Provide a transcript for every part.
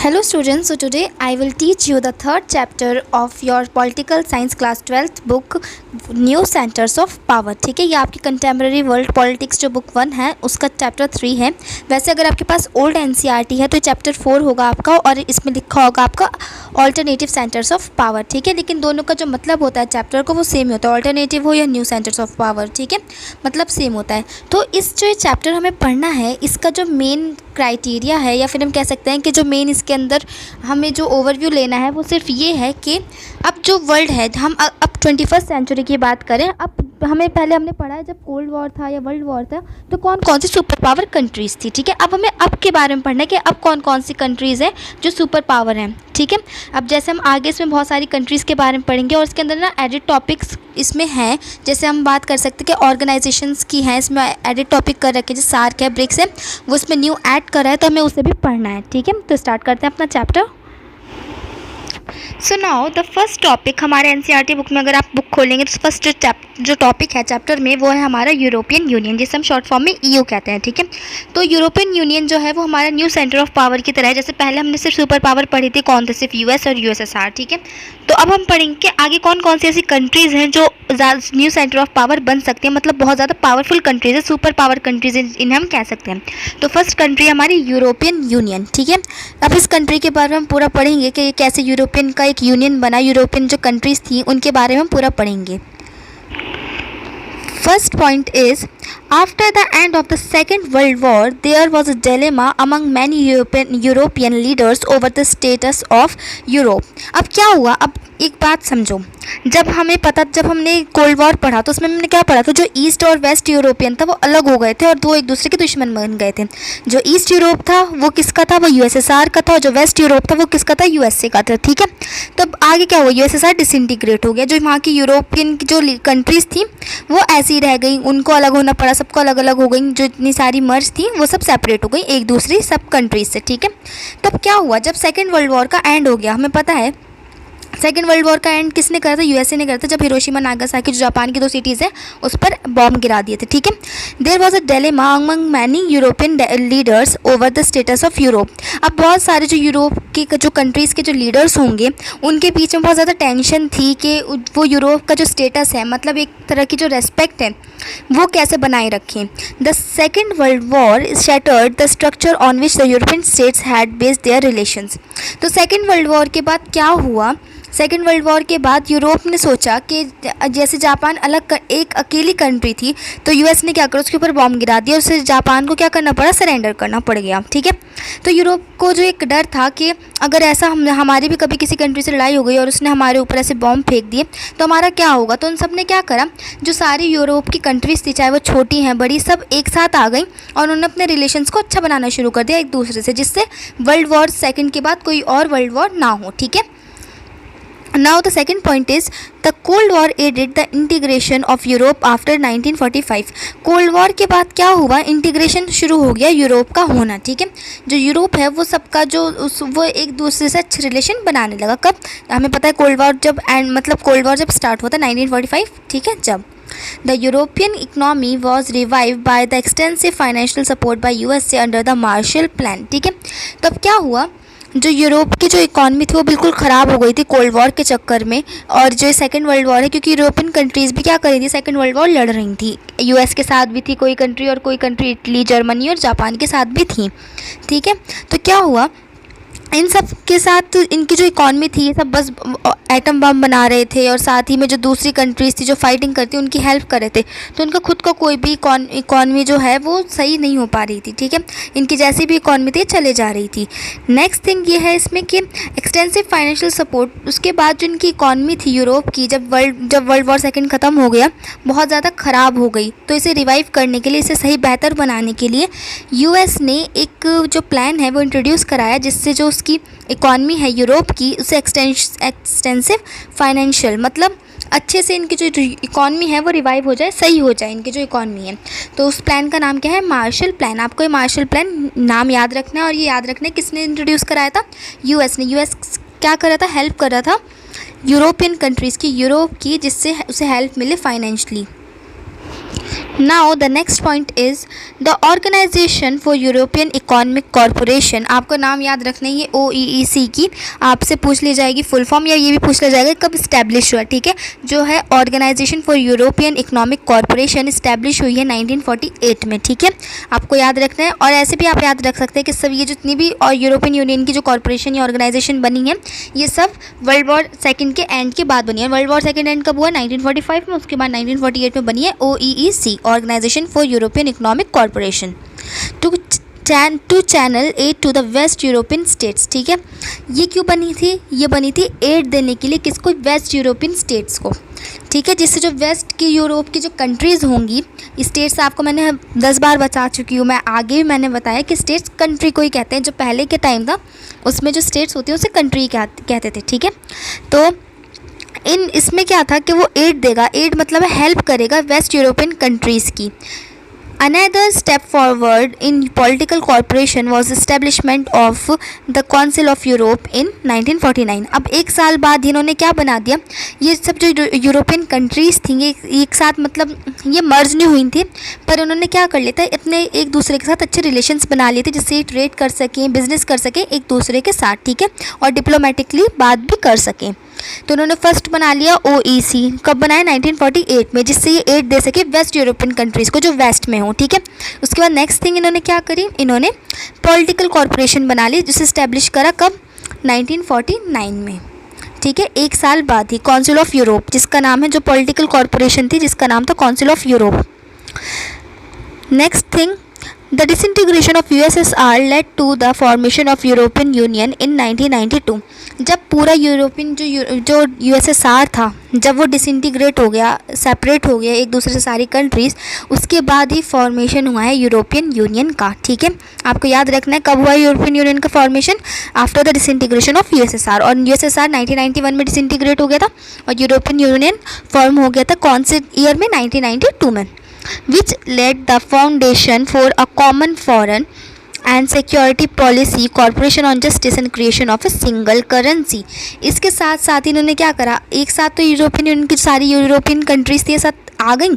Hello students, so today I will teach you the third chapter of your political science class 12th book new centres of power. ठीक है, ये आपकी contemporary world politics जो book 1 है उसका chapter 3 है। वैसे अगर आपके पास ओल्ड एनसीईआरटी है तो चैप्टर 4 होगा आपका और इसमें लिखा होगा आपका ऑल्टरनेटिव सेंटर्स ऑफ पावर। ठीक है, लेकिन दोनों का जो मतलब होता है चैप्टर को वो सेम ही होता है, ऑल्टरनेटिव हो या न्यू सेंटर्स ऑफ पावर। ठीक है, मतलब सेम होता है। तो इस जो चैप्टर हमें पढ़ना है इसका जो मेन क्राइटेरिया है या फिर हम कह सकते हैं कि जो मेन इसके अंदर हमें जो ओवरव्यू लेना है वो सिर्फ ये है कि अब जो वर्ल्ड है, हम अब 21st सेंचुरी की बात करें, अब हमने पढ़ा है जब कोल्ड वॉर था या वर्ल्ड वॉर था तो कौन कौन सी सुपर पावर कंट्रीज़ थी। ठीक है, अब हमें अब के बारे में पढ़ना है कि अब कौन कौन सी कंट्रीज़ हैं जो सुपर पावर हैं। ठीक है, अब जैसे हम आगे इसमें बहुत सारी कंट्रीज़ के बारे में पढ़ेंगे और इसके अंदर ना एडिट टॉपिक्स इसमें हैं। जैसे हम बात कर सकते हैं कि ऑर्गेनाइजेशंस की हैं, इसमें एडिट टॉपिक कर रखे जैसे सार्क है, ब्रिक्स है, वो इसमें न्यू ऐड कर रहा है तो हमें उसे भी पढ़ना है। ठीक है, तो स्टार्ट करते हैं अपना chapter. So now the first topic हमारे एनसीईआरटी बुक में अगर आप बुक खोलेंगे तो फर्स्ट जो टॉपिक है चैप्टर में वो है हमारा यूरोपियन यूनियन, जिसे हम शॉर्ट फॉर्म में ईयू कहते हैं। ठीक है, तो यूरोपियन यूनियन जो है वो हमारा न्यू सेंटर ऑफ पावर की तरह है। जैसे पहले हमने सिर्फ सुपर पावर पढ़ी थी, कौन थे, सिर्फ यूएस और यूएसएसआर। ठीक है, तो अब हम पढ़ेंगे कि आगे कौन कौन सी ऐसी कंट्रीज़ हैं जो न्यू सेंटर ऑफ पावर बन सकती है, मतलब बहुत ज़्यादा पावरफुल कंट्रीज़ है, सुपर पावर कंट्रीज़ इन्हें हम कह सकते हैं। तो फर्स्ट कंट्री हमारी यूरोपियन यूनियन। ठीक है, अब इस कंट्री के बारे में हम पूरा पढ़ेंगे कि कैसे यूरोपियन का एक यूनियन बना, यूरोपियन जो कंट्रीज़ थी उनके बारे में हम पूरा पढ़ेंगे। First point is, after the end of the Second World War, there was a dilemma among many European leaders over the status of Europe. अब क्या हुआ, अब एक बात समझो, जब हमने कोल्ड वॉर पढ़ा तो उसमें हमने क्या पढ़ा था, जो ईस्ट और वेस्ट यूरोपियन था वो अलग हो गए थे और दो एक दूसरे के दुश्मन बन गए थे। जो ईस्ट यूरोप था वो किसका था, वो यूएसएसआर का था, और जो वेस्ट यूरोप था वो किसका था, यूएसए का था। ठीक है, तो अब आगे क्या हुआ, यूएसएसआर डिसइंटीग्रेट हो गया, जो वहाँ की यूरोपियन की जो कंट्रीज़ थी वो ऐसी रह गई, उनको अलग होना पड़ा, सबको अलग अलग हो गई, जो इतनी सारी मर्ज थी वो सब सेपरेट हो गई एक दूसरी सब कंट्रीज से। ठीक है, तब क्या हुआ, जब सेकेंड वर्ल्ड वॉर का एंड हो गया, हमें पता है सेकेंड वर्ल्ड वॉर का एंड किसने करा था, यूएसए ने करा था, जब हिरोशिमा नागासाकी जो जापान की दो सिटीज़ हैं उस पर बॉम्ब गिरा दिए थे। ठीक है, there was a dilemma among many European leaders over the status of Europe. अब बहुत सारे जो यूरोप के जो कंट्रीज़ के जो लीडर्स होंगे उनके बीच में बहुत ज़्यादा टेंशन थी कि वो यूरोप का जो स्टेटस है, मतलब एक तरह की जो रेस्पेक्ट है वो कैसे बनाए रखें। The second world war shattered the structure on which the European states had based their relations. तो सेकेंड वर्ल्ड वॉर के बाद क्या हुआ, सेकेंड वर्ल्ड वॉर के बाद यूरोप ने सोचा कि जैसे जापान एक अकेली कंट्री थी तो यूएस ने क्या करा, उसके ऊपर बॉम्ब गिरा दिया, उससे जापान को क्या करना पड़ा, सरेंडर करना पड़ गया। ठीक है, तो यूरोप को जो एक डर था कि अगर ऐसा हमारी भी कभी किसी कंट्री से लड़ाई हो गई और उसने हमारे ऊपर ऐसे बॉम्ब फेंक दिए तो हमारा क्या होगा, तो उन सब ने क्या करा, जो सारी यूरोप की कंट्रीज़ थी चाहे वो छोटी हैं बड़ी, सब एक साथ आ गई और उन्होंने अपने रिलेशंस को अच्छा बनाना शुरू कर दिया एक दूसरे से, जिससे वर्ल्ड वॉर सेकेंड के बाद कोई और वर्ल्ड वॉर ना हो। ठीक है, Now the second point is, the Cold War aided the integration of Europe after 1945. Cold war के बाद क्या हुआ, इंटीग्रेशन शुरू हो गया यूरोप का होना। ठीक है, जो यूरोप है वो सबका वो एक दूसरे से अच्छे रिलेशन बनाने लगा। कब, हमें पता है कोल्ड वॉर जब स्टार्ट हुआ था 1945। ठीक है, जब The European economy was revived by the extensive financial support by USA under the Marshall Plan. ठीक है, तब क्या हुआ, जो यूरोप की जो इकॉनमी थी वो बिल्कुल ख़राब हो गई थी कोल्ड वॉर के चक्कर में, और जो सेकेंड वर्ल्ड वॉर है, क्योंकि यूरोपियन कंट्रीज़ भी क्या कर रही थी, सेकेंड वर्ल्ड वॉर लड़ रही थी, यूएस के साथ भी थी कोई कंट्री और कोई कंट्री इटली, जर्मनी और जापान के साथ भी थी। ठीक है, तो क्या हुआ, इन सब के साथ इनकी जो इकॉनमी थी ये सब बस एटम बम बना रहे थे और साथ ही में जो दूसरी कंट्रीज़ थी जो फाइटिंग करती उनकी हेल्प कर रहे थे, तो उनका खुद का कोई भी इकॉनमी जो है वो सही नहीं हो पा रही थी। ठीक है, इनकी जैसी भी इकॉनमी थी चले जा रही थी। नेक्स्ट थिंग ये है इसमें कि एक्सटेंसिव फाइनेंशियल सपोर्ट, उसके बाद जो इनकी इकॉनमी थी यूरोप की, जब वर्ल्ड वॉर सेकेंड ख़त्म हो गया, बहुत ज़्यादा ख़राब हो गई, तो इसे रिवाइव करने के लिए, इसे सही बेहतर बनाने के लिए यूएस ने एक जो प्लान है वो इंट्रोड्यूस कराया, जिससे जो उसकी इकॉनमी है यूरोप की उसे एक्सटेंसिव फाइनेंशियल, मतलब अच्छे से इनकी जो इकॉनमी है वो रिवाइव हो जाए, सही हो जाए इनकी जो इकॉनमी है। तो उस प्लान का नाम क्या है, मार्शल प्लान। आपको ये मार्शल प्लान नाम याद रखना है, और ये याद रखना है किसने इंट्रोड्यूस कराया था, यूएस ने। यूएस क्या कर रहा था, हेल्प कर रहा था यूरोपियन कंट्रीज़ की, यूरोप की, जिससे उसे हेल्प मिले financially. Now the next point is the organisation for European economic corporation. आपको नाम याद रखना है, ये OEEC की आपसे पूछ ली जाएगी फुल फॉर्म, या ये भी पूछ लिया जाएगा कब इस्टेब्लिश हुआ। ठीक है, जो है organisation for European economic corporation establish हुई है 1948 में। ठीक है, आपको याद रखना है। और ऐसे भी आप याद रख सकते हैं कि सब ये जितनी भी और यूरोपियन यूनियन की जो कॉरपोरेशन या ऑर्गेनाइजेशन बनी है, ये सब वर्ल्ड वॉर सेकेंड के एंड के बाद बनी है। वर्ल्ड वॉर सेकेंड एंड कब हुआ? 1945 में। उसके बाद 1948 में बनी है OEEC, organisation for European economic corporation, to channel aid to the West European states. ठीक है, ये क्यों बनी थी? ये बनी थी एड देने के लिए किसको? वेस्ट यूरोपियन स्टेट्स को। ठीक है, जिससे जो वेस्ट की यूरोप की जो कंट्रीज़ होंगी, स्टेट्स आपको मैंने 10 बार बता चुकी हूँ, मैं आगे भी मैंने बताया कि स्टेट्स कंट्री को ही कहते हैं। जो पहले के टाइम था उसमें जो स्टेट्स होती हैं उसे कंट्री कहते थे। ठीक है, तो इसमें क्या था कि वो एड देगा, एड मतलब हेल्प करेगा वेस्ट यूरोपियन कंट्रीज़ की। Another step forward in political cooperation was establishment of the Council of Europe in 1949। अब एक साल बाद इन्होंने क्या बना दिया, ये सब जो यूरोपियन कंट्रीज़ थी ये एक साथ, मतलब ये मर्ज नहीं हुई थी, पर उन्होंने क्या कर लिया था, अपने एक दूसरे के साथ अच्छे रिलेशंस बना लिए थे, जिससे ये ट्रेड कर सकें, बिजनेस कर सकें एक दूसरे के साथ। ठीक है, और डिप्लोमेटिकली बात भी कर सकें। तो उन्होंने फर्स्ट बना लिया OEC, कब बनाया? 1948 में, जिससे ये एड दे सके वेस्ट यूरोपियन कंट्रीज़ को जो वेस्ट में हो। ठीक है, उसके बाद नेक्स्ट थिंग इन्होंने क्या करी, इन्होंने पॉलिटिकल कॉरपोरेशन बना ली, जिसे इस्टेब्लिश करा कब? 1949 में। ठीक है, एक साल बाद ही काउंसिल ऑफ यूरोप, जिसका नाम है, जो पॉलिटिकल कॉरपोरेशन थी जिसका नाम था council of Europe. Next thing, the disintegration of USSR led to the formation of European Union in 1992। जब पूरा यूरोपियन जो USSR था, जब वो डिसइंटीग्रेट हो गया, सेपरेट हो गया एक दूसरे से सारी कंट्रीज़, उसके बाद ही फॉर्मेशन हुआ है यूरोपियन यूनियन का। ठीक है, आपको याद रखना है कब हुआ यूरोपियन यूनियन का formation? After the disintegration of USSR। और USSR 1991 में डिसइंटीग्रेट हो गया था और यूरोपियन यूनियन फॉर्म हो गया था कौन से ईयर में? 1992 में, which laid the foundation for a common foreign and security policy, cooperation on justice and creation of a single currency। इसके साथ साथ इन्होंने क्या करा, एक साथ तो यूरोपियन यूनियन की सारी यूरोपियन कंट्रीज थी साथ आ गई,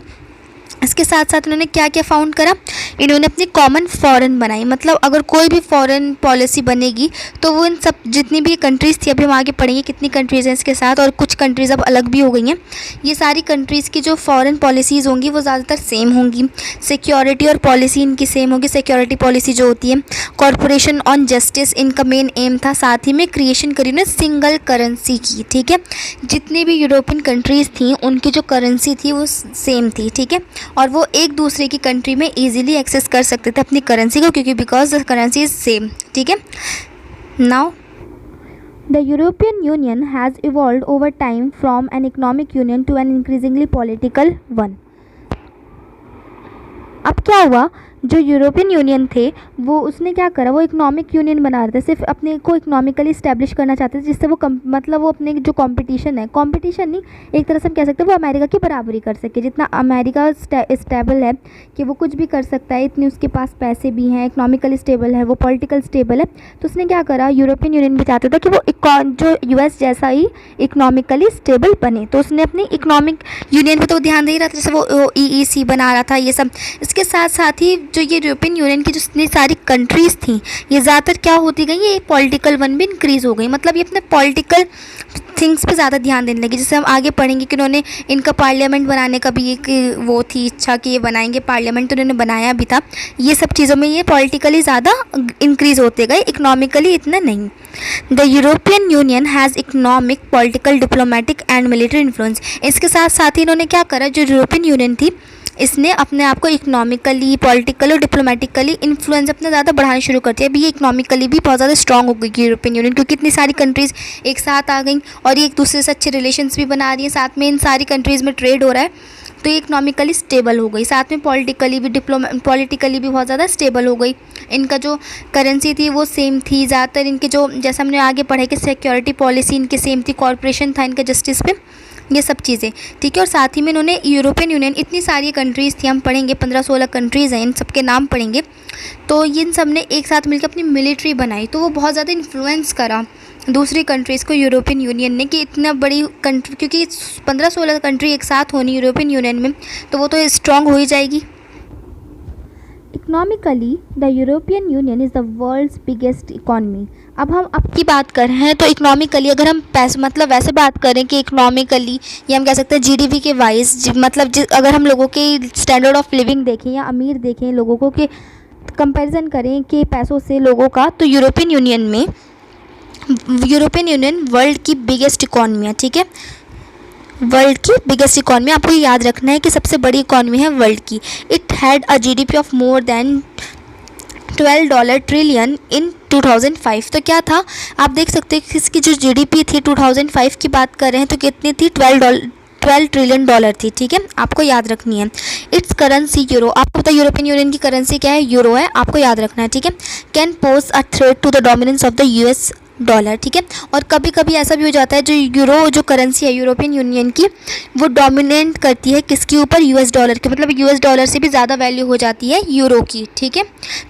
इसके साथ साथ इन्होंने क्या क्या फाउंड करा, इन्होंने अपनी कॉमन फॉरेन बनाई। मतलब अगर कोई भी फॉरेन पॉलिसी बनेगी तो वो इन सब जितनी भी कंट्रीज़ थी, अभी हम आगे पढ़ेंगे कितनी कंट्रीज़ हैं इसके साथ, और कुछ कंट्रीज़ अब अलग भी हो गई हैं, ये सारी कंट्रीज़ की जो फॉरेन पॉलिसीज़ होंगी वो ज़्यादातर सेम होंगी। सिक्योरिटी और पॉलिसी इनकी सेम होगी। सिक्योरिटी पॉलिसी जो होती है, कॉरपोरेशन ऑन जस्टिस इनका मेन एम था, साथ ही में क्रिएशन करी उन्होंने सिंगल करेंसी की। ठीक है, जितनी भी यूरोपियन कंट्रीज़ थी उनकी जो करेंसी थी वो सेम थी। ठीक है, और वो एक दूसरे की कंट्री में इजीली एक्सेस कर सकते थे अपनी करेंसी को, क्योंकि because the currency is same. ठीक है, now the European Union has evolved over time from an economic union to an increasingly political one. अब क्या हुआ, जो यूरोपियन यूनियन थे वो उसने क्या करा, वो इकोनॉमिक यूनियन बना रहे थे, सिर्फ अपने को इकोनॉमिकली इस्टेब्लिश करना चाहते थे, जिससे वो मतलब वो अपने जो कंपटीशन है, कंपटीशन नहीं एक तरह से हम कह सकते हैं, वो अमेरिका की बराबरी कर सके। जितना अमेरिका स्टेबल है कि वो कुछ भी कर सकता है, इतनी उसके पास पैसे भी हैं, इकोनॉमिकली स्टेबल है, वो पॉलिटिकल स्टेबल है, तो उसने क्या करा, यूरोपियन यूनियन भी चाहता था कि वो जो US जैसा ही इकोनॉमिकली स्टेबल बने, तो उसने अपनी इकोनॉमिक यूनियन पर तो ध्यान दे ही रहा था, जैसे वो OEEC बना रहा था ये सब। इसके साथ साथ ही जो ये यूरोपियन यूनियन की जितनी सारी कंट्रीज़ थी ये ज़्यादातर क्या होती गई, ये पॉलिटिकल वन भी इंक्रीज़ हो गई। मतलब ये अपने पॉलिटिकल थिंग्स पे ज़्यादा ध्यान देने लगी। जैसे हम आगे पढ़ेंगे कि उन्होंने इनका पार्लियामेंट बनाने का भी एक वो थी इच्छा कि ये बनाएंगे पार्लियामेंट, तो उन्होंने बनाया भी था। ये सब चीज़ों में ये पॉलिटिकली ज़्यादा इंक्रीज़ होते गए, इकोनॉमिकली इतना नहीं। The European Union has economic, political, diplomatic and military influence. इसके साथ साथ ही इन्होंने क्या करा, जो यूरोपियन यूनियन थी इसने अपने आप को इकोनॉमिकली, पॉलिटिकली और डिप्लोमेटिकली इन्फ्लुएंस अपना ज़्यादा बढ़ाना शुरू कर दिया। अभी ये इकोनॉमिकली भी बहुत ज़्यादा स्ट्रॉन्ग हो गई यूरोपियन यूनियन, क्योंकि इतनी सारी कंट्रीज़ एक साथ आ गई और ये एक दूसरे से अच्छे रिलेशंस भी बना रही हैं, साथ में इन सारी कंट्रीज़ में ट्रेड हो रहा है, तो ये इकोनॉमिकली स्टेबल हो गई, साथ में पॉलिटिकली भी बहुत ज़्यादा स्टेबल हो गई। इनका जो करेंसी थी वो सेम थी ज़्यादातर, इनके जो जैसे हमने आगे पढ़ा कि सिक्योरिटी पॉलिसी इनकी सेम थी, कॉर्पोरेशन था इनका जस्टिस पे, ये सब चीज़ें। ठीक है, और साथ ही में इन्होंने यूरोपियन यूनियन, इतनी सारी कंट्रीज़ थी, हम पढ़ेंगे 15-16 कंट्रीज़ हैं, इन सब के नाम पढ़ेंगे, तो इन सब ने एक साथ मिलकर अपनी मिलिट्री बनाई, तो वो बहुत ज़्यादा इन्फ्लुएंस करा दूसरी कंट्रीज़ को यूरोपियन यूनियन ने, कि इतना बड़ी कंट्री, क्योंकि 15-16 कंट्री एक साथ होनी यूरोपियन यूनियन में, तो वो तो स्ट्रॉन्ग हो ही जाएगी। Economically the European Union is the world's biggest economy. अब हम आपकी बात कर रहे हैं तो इकोनॉमिकली अगर हम पैसे मतलब वैसे बात करें कि इकोनॉमिकली, या हम कह सकते हैं जीडीपी के वाइज, मतलब अगर हम लोगों के स्टैंडर्ड ऑफ लिविंग देखें या अमीर देखें लोगों को, कि कंपैरिजन करें कि पैसों से लोगों का, तो यूरोपियन यूनियन वर्ल्ड की बिगेस्ट इकॉनमी है। ठीक है, वर्ल्ड की बिगेस्ट इकॉनमी, आपको ये याद रखना है कि सबसे बड़ी इकॉनमी है वर्ल्ड की। It had a GDP of more than $12 trillion इन 2005। तो क्या था, आप देख सकते हैं कि इसकी जो जीडीपी थी 2005 की बात कर रहे हैं तो कितनी थी, $12 ट्रिलियन थी। ठीक है, आपको याद रखनी है। इट्स करेंसी यूरो, आपको पता है यूरोपियन यूनियन की करेंसी क्या है, यूरो है, आपको याद रखना है। ठीक है, can pose a threat to the dominance of the US dollar. ठीक है, और कभी कभी ऐसा भी हो जाता है जो यूरो जो करेंसी है यूरोपियन यूनियन की, वो डोमिनेट करती है किसके ऊपर, यूएस डॉलर के, मतलब यूएस डॉलर से भी ज़्यादा वैल्यू हो जाती है यूरो की। ठीक है,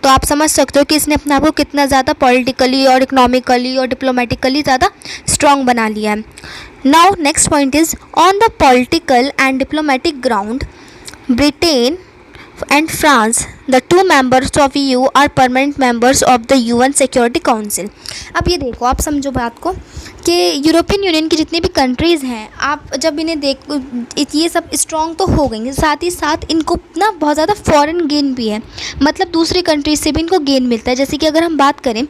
तो आप समझ सकते हो कि इसने अपने आप को कितना ज़्यादा पॉलिटिकली और इकोनॉमिकली और डिप्लोमेटिकली ज़्यादा स्ट्रॉन्ग बना लिया है। Now next point is on the political and diplomatic ground Britain and France, the two members of EU are permanent members of the UN Security Council। अब ये देखो, आप समझो बात को कि यूरोपियन यूनियन की जितनी भी कंट्रीज़ हैं, आप जब इन्हें देखो ये सब स्ट्रॉन्ग तो हो गई, साथ ही साथ इनको ना बहुत ज़्यादा फॉरेन गेन भी है, मतलब दूसरी कंट्रीज से भी इनको गेन मिलता है। जैसे कि अगर हम बात करें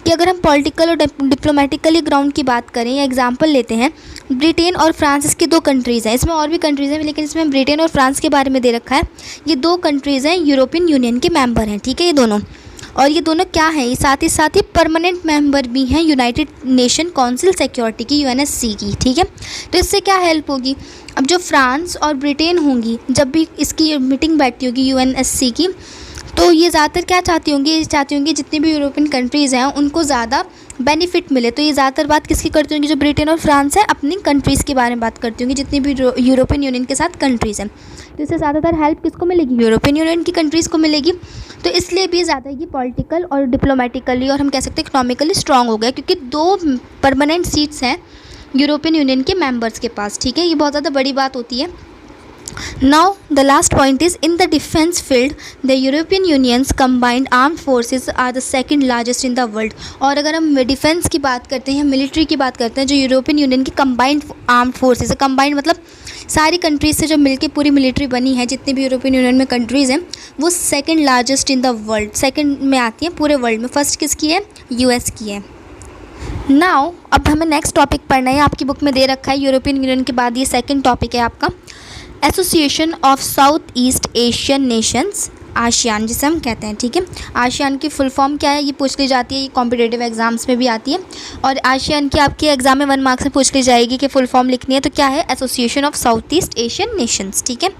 कि अगर हम पॉलिटिकल और डिप्लोमेटिकली ग्राउंड की बात करें या एग्जांपल लेते हैं, ब्रिटेन और फ्रांस इसकी दो कंट्रीज़ हैं, इसमें और भी कंट्रीज़ हैं लेकिन इसमें ब्रिटेन और फ्रांस के बारे में दे रखा है। ये दो कंट्रीज़ हैं, यूरोपियन यूनियन के मेंबर हैं। ठीक है, ये दोनों, और ये दोनों क्या हैं, ये साथ ही परमानेंट मेंबर भी हैं यूनाइटेड नेशन काउंसिल सिक्योरिटी की, यूएनएससी की। ठीक है, तो इससे क्या हेल्प होगी, अब जो फ्रांस और ब्रिटेन होंगी, जब भी इसकी मीटिंग बैठती होगी यूएनएससी की, तो ये ज़्यादातर क्या चाहती होंगी जितनी भी यूरोपियन कंट्रीज़ हैं उनको ज़्यादा बेनिफिट मिले। तो ये ज़्यादातर बात किसकी करती होंगी, जो ब्रिटेन और फ्रांस है, अपनी कंट्रीज़ के बारे में बात करती होंगी, जितनी भी यूरोपियन यूनियन के साथ कंट्रीज़ हैं। तो इससे ज़्यादातर हेल्प किसको मिलेगी, यूरोपियन यूनियन की कंट्रीज़ को मिलेगी। तो इसलिए भी ज़्यादा ये पॉलिटिकल और डिप्लोमेटिकली और हम कह सकते हैं इकोनॉमिकली स्ट्रॉन्ग हो गया, क्योंकि दो परमानेंट सीट्स हैं यूरोपियन यूनियन के मेंबर्स के पास। ठीक है, ये बहुत ज़्यादा बड़ी बात होती है। Now the last point is in the defense field the European Union's combined armed forces are the second largest in the world। और अगर हम डिफेंस की बात करते हैं, मिलिट्री की बात करते हैं, जो यूरोपियन यूनियन की कंबाइंड आर्म्ड फोर्सेस है, कंबाइंड मतलब सारी कंट्रीज से जो मिलके पूरी मिलिट्री बनी है, जितनी भी यूरोपियन यूनियन में कंट्रीज़ हैं, वो second largest in the world, second में आती हैं पूरे वर्ल्ड में। फर्स्ट किसकी है, यूएस की है। नाउ अब हमें नेक्स्ट टॉपिक पढ़ना है, आपकी बुक में दे रखा है यूरोपियन यूनियन के बाद ये सेकंड टॉपिक है आपका, association of south east Asian Nations, ASEAN जिसे हम कहते हैं। ठीक है, आशियान की फुल फॉर्म क्या है, ये पूछ ली जाती है, ये कॉम्पिटिटिव एग्जाम्स में भी आती है, और आशियान की आपके एग्जाम में 1 मार्क्स में पूछ ली जाएगी कि फुल फॉर्म लिखनी है, तो क्या है, association of south east Asian Nations. ठीक है,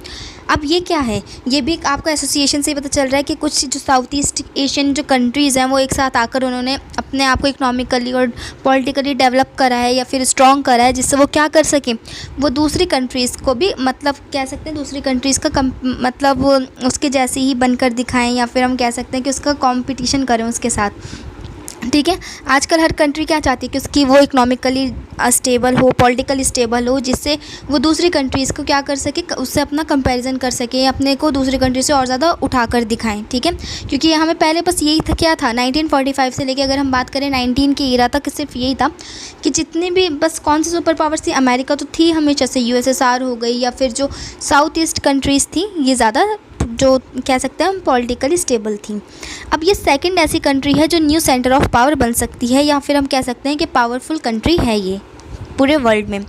अब ये क्या है, ये भी आपको एसोसिएशन से ही पता चल रहा है कि कुछ जो साउथ ईस्ट एशियन जो कंट्रीज़ हैं वो एक साथ आकर उन्होंने अपने आप को इकोनॉमिकली और पॉलिटिकली डेवलप करा है या फिर स्ट्रॉन्ग करा है, जिससे वो क्या कर सकें, वो दूसरी कंट्रीज़ को भी मतलब कह सकते हैं दूसरी कंट्रीज़ का मतलब उसके जैसे ही बनकर दिखाएं, या फिर हम कह सकते हैं कि उसका कंपटीशन करें उसके साथ। ठीक है, आजकल हर कंट्री क्या चाहती है कि उसकी वो इकोनॉमिकली स्टेबल हो, पॉलिटिकली स्टेबल हो, जिससे वो दूसरी कंट्रीज़ को क्या कर सके, उससे अपना कंपैरिजन कर सके, अपने को दूसरी कंट्री से और ज़्यादा उठाकर दिखाएं। ठीक है, क्योंकि हमें पहले बस यही था, क्या था 1945 से लेके अगर हम बात करें 19 के ईरा तक सिर्फ यही था कि जितनी भी बस कौन सी सुपर पावर्स थी, अमेरिका तो थी हमेशा से, यूएसएसआर हो गई, या फिर जो साउथ ईस्ट कंट्रीज़ थी ये ज़्यादा जो कह सकते हैं हम पॉलिटिकली स्टेबल थी। अब ये सेकंड ऐसी कंट्री है जो न्यू सेंटर ऑफ पावर बन सकती है, या फिर हम कह सकते हैं कि पावरफुल कंट्री है ये पूरे वर्ल्ड में।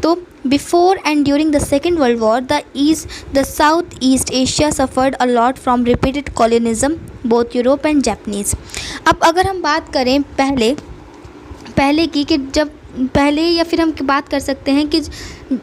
तो before and during the second world war the south East Asia suffered a lot from repeated colonialism both Europe and Japanese. अब अगर हम बात करें पहले की कि जब पहले, या फिर हम बात कर सकते हैं कि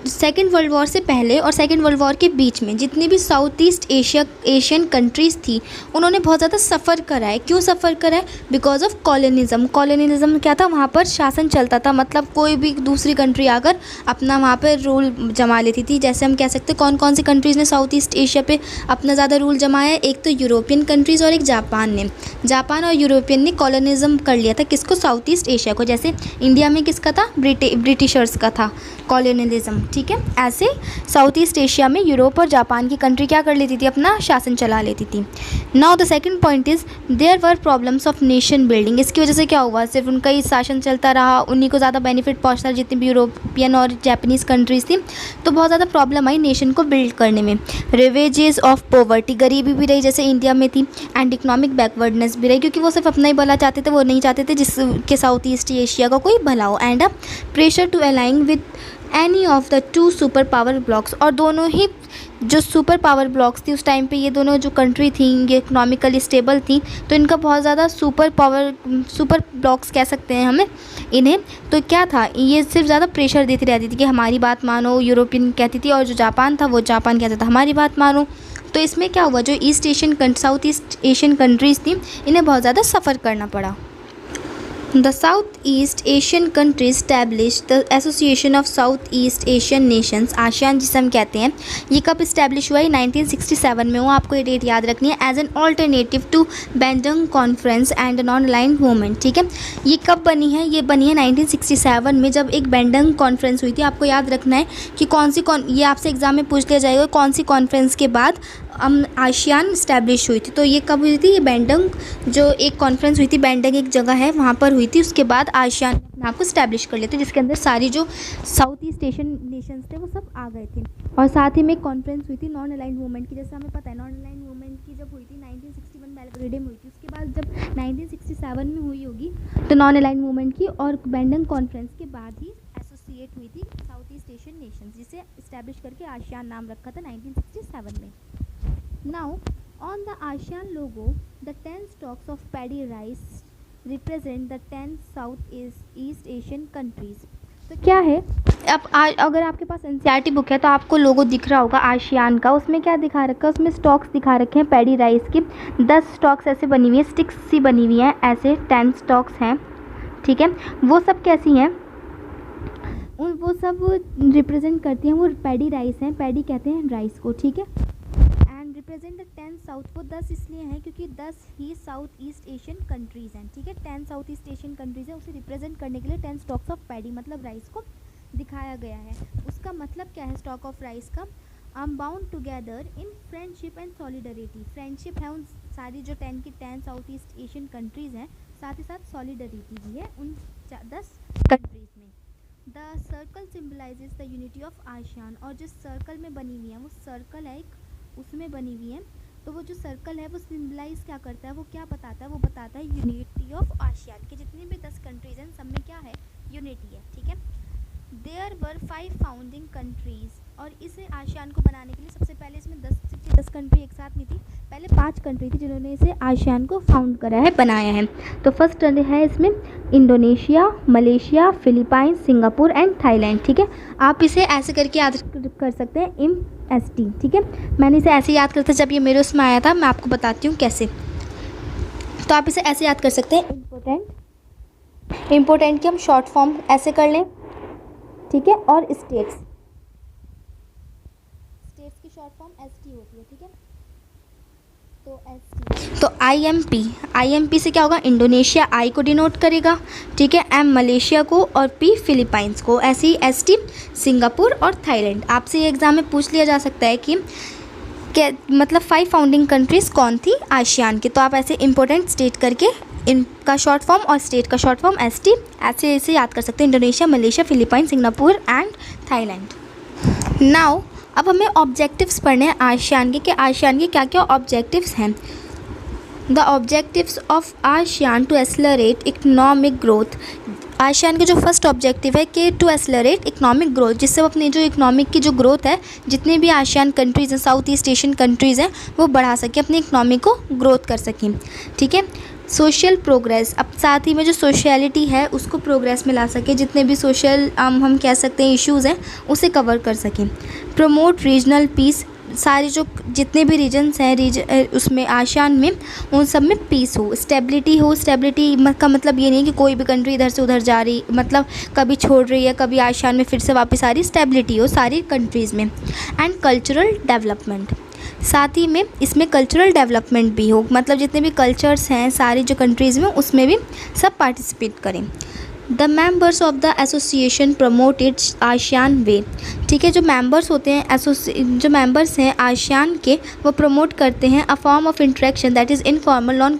सेकेंड वर्ल्ड वॉर से पहले और सेकेंड वर्ल्ड वॉर के बीच में जितनी भी साउथ ईस्ट एशियन कंट्रीज़ थी, उन्होंने बहुत ज़्यादा सफ़र करा है। क्यों सफ़र करा है? Because of कॉलोनिज़म। कॉलोनिज़म क्या था? वहाँ पर शासन चलता था, मतलब कोई भी दूसरी कंट्री आकर अपना वहाँ पर रूल जमा लेती थी। जैसे हम कह सकते हैं कौन कौन सी कंट्रीज़ ने साउथ ईस्ट एशिया पे अपना ज़्यादा रूल जमाया है? एक तो यूरोपियन कंट्रीज़ और एक जापान ने। जापान और यूरोपियन ने कॉलोनिज़म कर लिया था किसको? साउथ ईस्ट एशिया को। जैसे इंडिया में किसका था? ब्रिटिशर्स का था कॉलोनिज़म, ठीक है। ऐसे साउथ ईस्ट एशिया में यूरोप और जापान की कंट्री क्या कर लेती थी? अपना शासन चला लेती थी। Now the second point is there were problems of nation building. इसकी वजह से क्या हुआ? सिर्फ उनका ही शासन चलता रहा, उन्हीं को ज़्यादा बेनिफिट पहुंचता, जितनी भी यूरोपियन और जापानीज़ कंट्रीज़ थी, तो बहुत ज़्यादा प्रॉब्लम आई नेशन को बिल्ड करने में। रिवेजेस ऑफ पॉवर्टी, गरीबी भी रही जैसे इंडिया में थी, एंड इकोनॉमिक बैकवर्डनेस भी रही, क्योंकि वो सिर्फ अपना ही भला चाहते थे, वो नहीं चाहते थे जिसके साउथ ईस्ट एशिया का कोई भला हो। And pressure to align with any of the two super power blocs, और दोनों ही जो सुपर पावर ब्लॉक्स थी उस टाइम पे, ये दोनों जो कंट्री थी ये इकोनॉमिकली स्टेबल थी, तो इनका बहुत ज़्यादा सुपर ब्लॉक्स कह सकते हैं हमें इन्हें। तो क्या था? ये सिर्फ ज़्यादा प्रेशर देती रहती थी कि हमारी बात मानो, यूरोपियन कहती थी, और जो जापान था वो जापान कहता था हमारी बात मानो। तो इसमें क्या हुआ? जो साउथ ईस्ट एशियन कंट्रीज़ थी, इन्हें बहुत ज़्यादा सफ़र करना पड़ा। The Southeast Asian countries established the Association of Southeast Asian Nations, ASEAN जिसे हम कहते हैं। ये कब इस्टेब्लिश हुआ है? 1967 में हुआ। आपको ये डेट याद रखनी है। As an alternative to Bandung conference and non aligned movement, ठीक है। ये कब बनी है? ये बनी है 1967 में, जब एक बैंडंग कॉन्फ्रेंस हुई थी। आपको याद रखना है कि ये आपसे एग्जाम में पूछ लिया जाएगा कौन सी कॉन्फ्रेंस के बाद आसियान इस्टेब्लिश हुई थी। तो ये कब हुई थी? ये बैंडंग जो एक कॉन्फ्रेंस हुई थी, बैंडंग एक जगह है वहाँ पर हुई थी। उसके बाद आसियान ने अपने आप को इस्टेब्लिश कर लिया था, जिसके अंदर सारी जो साउथ ईस्ट एशियन नेशंस थे वो सब आ गए थे। और साथ ही में एक कॉन्फ्रेंस हुई थी नॉन अलाइंड मूवमेंट की। जैसे हमें पता है नॉन अलाइंड मूवमेंट की जब हुई थी 1961 बेलग्रेड में हुई थी। उसके बाद जब 1967 में हुई होगी तो नॉन अलाइंड मूवमेंट की, और बैंडंग कॉन्फ्रेंस के बाद ही एसोसिएट हुई थी साउथ ईस्ट एशियन नेशंस, जिसे इस्टेब्लिश करके आसियान नाम रखा था 1967 में। Now, on the ASEAN logo, the 10 stalks of paddy rice represent the 10 Southeast Asian countries. तो क्या है? अब अगर आपके पास एनसीईआरटी बुक है तो आपको लोगो दिख रहा होगा आसियान का। उसमें क्या दिखा रखा है? उसमें स्टॉक्स दिखा रखे हैं पैडी राइस की। 10 स्टॉक्स ऐसे बनी हुई है, स्टिक्स सी बनी हुई हैं, ऐसे 10 स्टॉक्स हैं, ठीक है। वो सब कैसी हैं? वो सब रिप्रेजेंट करती हैं, वो पैडी राइस हैं। पैडी कहते हैं राइस को, ठीक है। रिप्रेजेंट द 10 साउथ, वो 10 इसलिए हैं क्योंकि 10 ही साउथ ईस्ट एशियन कंट्रीज़ हैं, ठीक है। 10 साउथ ईस्ट एशियन कंट्रीज़ हैं, उसे रिप्रेजेंट करने के लिए 10 स्टॉक्स ऑफ पैडी मतलब राइस को दिखाया गया है। उसका मतलब क्या है स्टॉक ऑफ राइस का? आम bound together in friendship and solidarity. Friendship है उन सारी जो 10 की 10 साउथ ईस्ट एशियन कंट्रीज़ हैं, साथ ही साथ सॉलिडरिटी भी है उन 10 कंट्रीज़ में। The circle symbolises the unity of ASEAN, और जिस सर्कल में बनी हुई है वो सर्कल है एक, उसमें बनी हुई है। तो वो जो सर्कल है वो सिम्बलाइज क्या करता है? वो क्या बताता है? वो बताता है यूनिटी ऑफ आसियान के जितनी भी 10 कंट्रीज़ हैं सब में क्या है? यूनिटी है, ठीक है। देयर वर 5 फाउंडिंग कंट्रीज़, और इसे आसियान को बनाने के लिए सबसे पहले इसमें 10 कंट्री एक साथ नहीं थी, पहले 5 कंट्री थी जिन्होंने इसे आसियान को फाउंड करा है, बनाया है। तो फर्स्ट है इसमें Indonesia, Malaysia, Philippines, Singapore and Thailand, ठीक है। आप इसे ऐसे करके याद कर सकते हैं IMST, ठीक है। मैंने इसे ऐसे याद करता जब ये मेरे उसमें आया था, मैं आपको बताती हूँ कैसे। तो आप इसे ऐसे याद कर सकते हैं इम्पोर्टेंट की हम शॉर्ट फॉर्म ऐसे कर लें, ठीक है। और स्टेट्स की शॉर्ट फॉर्म ST होती है, ठीक है। तो ST, तो IMP से क्या होगा? इंडोनेशिया I को डिनोट करेगा, ठीक है। M मलेशिया को और P फिलीपाइंस को। ऐसे ही ST सिंगापुर और थाईलैंड। आपसे ये एग्ज़ाम में पूछ लिया जा सकता है कि मतलब 5 फाउंडिंग कंट्रीज़ कौन थी आसियान की। तो आप ऐसे इंपॉर्टेंट स्टेट करके इनका शॉर्ट फॉर्म और स्टेट का शॉर्ट फॉर्म ST ऐसे याद कर सकते हैं, Indonesia, Malaysia, Philippines, Singapore and Thailand. Now अब हमें ऑब्जेक्टिव्स पढ़ने हैं आसियान के, कि आसियान के क्या क्या ऑब्जेक्टिव्स हैं। The objectives of ASEAN to accelerate economic growth. ASEAN का जो फर्स्ट ऑब्जेक्टिव है कि टू एक्सेलरेट इकोनॉमिक ग्रोथ, जिससे वो अपनी जो इकोनॉमिक की जो ग्रोथ है, जितने भी आसियान कंट्रीज़ हैं, साउथ ईस्ट एशियन कंट्रीज़ हैं, वो बढ़ा सकें, अपनी इकोनॉमी को ग्रोथ कर सकें, ठीक है। सोशल प्रोग्रेस, अब साथ ही में जो सोशलिटी है उसको प्रोग्रेस में ला सके, जितने भी सोशल हम कह सकते हैं इश्यूज़ हैं उसे कवर कर सकें। प्रमोट रीजनल पीस, सारे जो जितने भी रीजन्स हैं उसमें आसियान में उन सब में पीस हो, स्टेबिलिटी हो। स्टेबिलिटी का मतलब ये नहीं कि कोई भी कंट्री इधर से उधर जा रही, मतलब कभी छोड़ रही है कभी आसियान में फिर से वापस आ रही, स्टेबिलिटी हो सारी कंट्रीज़ में। एंड कल्चरल डेवलपमेंट, साथ ही में इसमें कल्चरल डेवलपमेंट भी हो, मतलब जितने भी कल्चर्स हैं सारी जो कंट्रीज़ में उसमें भी सब पार्टिसिपेट करें। The members of the association promote its ASEAN way, ठीक है, जो मेंबर्स होते हैं जो मेंबर्स हैं आसियान के, वो प्रमोट करते हैं a form of interaction that is informal, non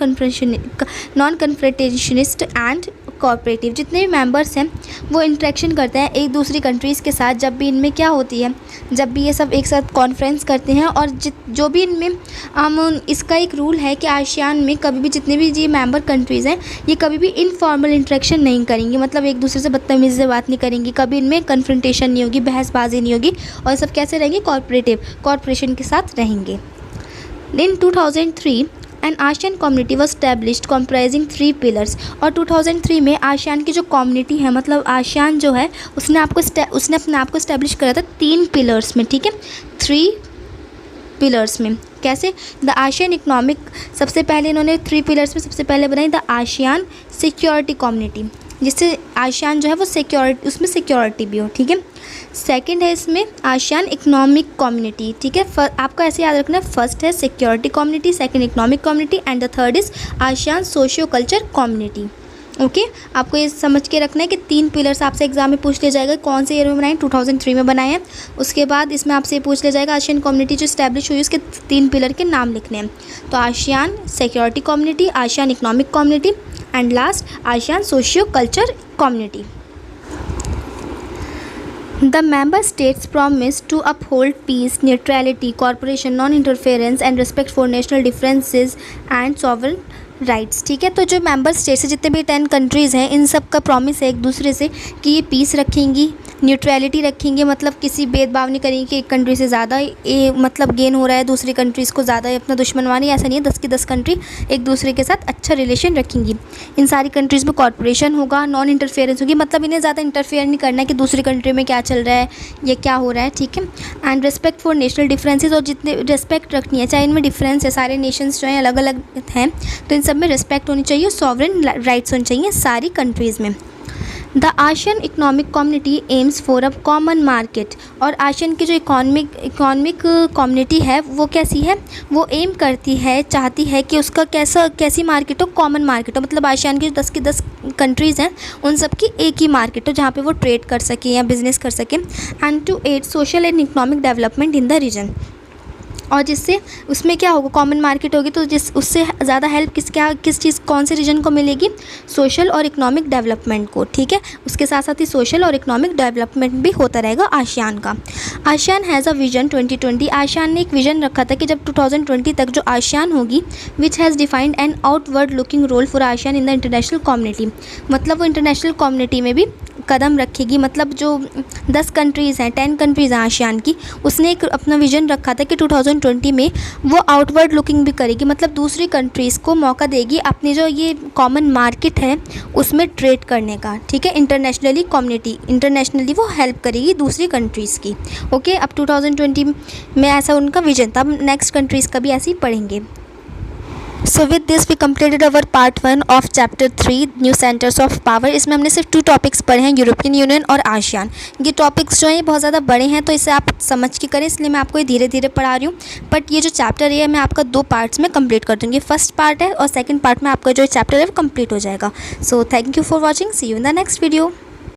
confrontationist and cooperative. जितने भी मेंबर्स हैं वो इंटरेक्शन करते हैं एक दूसरी कंट्रीज़ के साथ, जब भी इनमें क्या होती है, जब भी ये सब एक साथ कॉन्फ्रेंस करते हैं। और जो भी इनमें इसका एक रूल है कि आसियान में कभी भी जितने भी ये मेंबर कंट्रीज़ हैं ये कभी भी इनफॉर्मल इंटरेक्शन नहीं करेंगी, मतलब एक दूसरे से बदतमीज़ी से बात नहीं करेंगी, कभी इनमें कन्फ्रंटेशन नहीं होगी, बहसबाजी नहीं होगी, और सब कैसे रहेंगे, कॉर्पोरेशन के साथ रहेंगे। In 2003 an ASEAN community was established comprising 3 pillars, और 2003 में आसियान की जो कम्युनिटी है, मतलब आसियान जो है उसने अपने आप को स्टैब्लिश करा था 3 पिलर्स में, ठीक है, 3 पिलर्स में। कैसे? द आसियान इकोनॉमिक, सबसे पहले इन्होंने 3 पिलर्स में सबसे पहले बनाई द आसियान सिक्योरिटी कम्युनिटी, जिससे आसियान जो है वो सिक्योरिटी, उसमें सिक्योरिटी भी हो, ठीक है। सेकंड है इसमें आसियान इकोनॉमिक कम्युनिटी, ठीक है, आपको ऐसे याद रखना है, फर्स्ट है security community, second economic community and the third is ASEAN socio culture community. Okay, आपको ये समझ के रखना है कि 3 पिलर्स आपसे एग्जाम में पूछ लिया जाएगा, कौन से ईयर में बनाए, 2003 में बनाए हैं। उसके बाद इसमें आपसे ये पूछ लिया जाएगा आसियान कम्युनिटी जो स्टैब्लिश हुई उसके 3 पिलर के नाम लिखने हैं। तो ASEAN security community, ASEAN economic community and last ASEAN socio culture community. The member states promise to uphold peace, neutrality, cooperation, non-interference and respect for national differences and sovereign rights, ठीक है। तो जो member states हैं जितने भी 10 countries हैं इन सब का प्रॉमिस है एक दूसरे से कि ये पीस रखेंगी, न्यूट्रलिटी रखेंगे, मतलब किसी भेदभाव नहीं करेंगे कि एक कंट्री से ज़्यादा ये मतलब गेन हो रहा है दूसरी कंट्रीज़ को ज़्यादा अपना दुश्मन मानी, ऐसा नहीं है। 10 की 10 कंट्री एक दूसरे के साथ अच्छा रिलेशन रखेंगी। इन सारी कंट्रीज़ में कॉर्पोरेशन होगा, नॉन इंटरफेरेंस होगी, मतलब इन्हें ज़्यादा इंटरफेयर नहीं करना है कि दूसरी कंट्री में क्या चल रहा है या क्या हो रहा है, ठीक है। And respect for national differences, और जितने रिस्पेक्ट रखनी है, चाहे इनमें डिफरेंस है, सारे नेशंस जो हैं अलग अलग हैं तो इन सब में रिस्पेक्ट होनी चाहिए, सॉवरेन राइट्स होनी चाहिए सारी कंट्रीज़ में। The ASEAN economic community AIIMS for a common market, और आसियान की जो इकोनॉमिक कम्युनिटी है वो कैसी है, वो एम करती है, चाहती है कि उसका कैसी मार्केट हो, कॉमन मार्केट हो, मतलब आसियान की 10 की 10 कंट्रीज़ हैं उन सब की एक ही मार्केट हो जहाँ पे वो ट्रेड कर सकें या बिज़नेस कर सकें। And to aid social and economic development in the region, और जिससे उसमें क्या होगा, कॉमन मार्केट होगी तो उससे ज़्यादा हेल्प किस चीज़ कौन से रीजन को मिलेगी, सोशल और इकोनॉमिक डेवलपमेंट को, ठीक है। उसके साथ साथ ही सोशल और इकोनॉमिक डेवलपमेंट भी होता रहेगा आसियान का। ASEAN has a vision 2020, ASEAN ने एक विजन रखा था कि जब 2020 तक जो आसियान होगी which has defined an outward looking role for ASEAN in the international community, मतलब वो इंटरनेशनल कम्युनिटी में भी कदम रखेगी, मतलब जो 10 कंट्रीज़ हैं 10 कंट्रीज़ हैं आसियान की, उसने एक अपना विजन रखा था कि 2020 में वो आउटवर्ड लुकिंग भी करेगी, मतलब दूसरी कंट्रीज़ को मौका देगी अपनी जो ये कॉमन मार्केट है उसमें ट्रेड करने का, ठीक है। इंटरनेशनली वो हेल्प करेगी दूसरी कंट्रीज़ की। ओके, अब 2020 में ऐसा उनका विजन था, अब नेक्स्ट कंट्रीज़ का भी ऐसे ही पढ़ेंगे। So with this we completed our part 1 of chapter 3 new centres of power. इसमें हमने सिर्फ 2 टॉपिक्स पढ़े हैं, यूरोपियन यूनियन और आसियान। ये टॉपिक्स जो हैं बहुत ज़्यादा बड़े हैं तो इसे आप समझ के करें, इसलिए मैं आपको ये धीरे धीरे पढ़ा रही हूँ। बट ये जो चैप्टर है मैं आपका 2 पार्ट्स में कंप्लीट कर दूँगी, फर्स्ट पार्ट है और सेकेंड पार्ट में आपका जो चैप्टर है वो कंप्लीट हो जाएगा। So thank you for watching, see you in the next video.